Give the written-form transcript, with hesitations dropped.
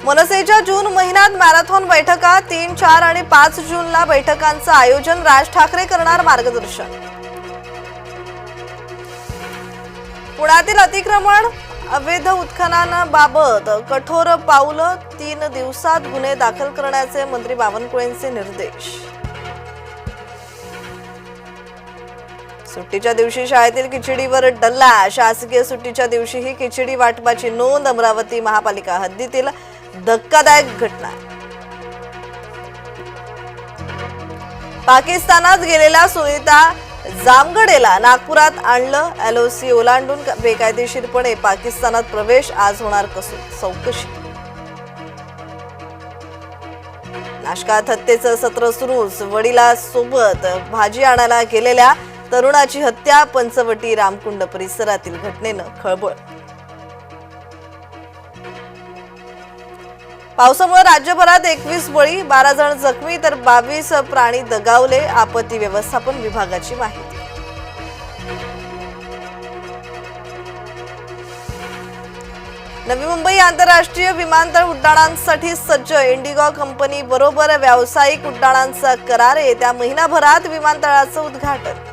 मनसेच्या जून महिन्यात मॅरेथॉन बैठका 3, 4 आणि 5 जूनला बैठकांचं आयोजन राज ठाकरे करणार मार्गदर्शन। पुण्यातील अतिक्रमण अवैध उत्खननाबाबत कठोर पाऊल, 3 दिवसात गुन्हे दाखल करण्याचे मंत्री बावनकुळेंचे निर्देश। सुट्टीच्या दिवशी शाळेतील खिचडीवर डल्ला, शासकीय सुट्टीच्या दिवशीही खिचडी वाटपाची नोंद। अमरावती महापालिका हद्दीतील धक्कादायक घटना। पाकिस्तानात गेलेल्या सुनीता जामगडेला नागपुरात आणलं, एलओसी ओलांडून बेकायदेशीरपणे पाकिस्तानात प्रवेश, आज होणार चौकशी। नाशकात हत्येचं सत्र सुरूच, वडिलांसोबत भाजी आणायला गेलेल्या तरुणाची हत्या, पंचवटी रामकुंड परिसरातील घटनेनं खळबळ। पावसामुळे राज्यभरात 21 बळी, 12 जण जखमी तर 22 प्राणी दगावले, आपत्ती व्यवस्थापन विभागाची माहिती। नवी मुंबई आंतरराष्ट्रीय विमानतळ उड्डाणांसाठी सज्ज, इंडिगो कंपनी बरोबर व्यावसायिक उड्डाणांचा करार, येत्या महिनाभरात विमानतळाचं उद्घाटन।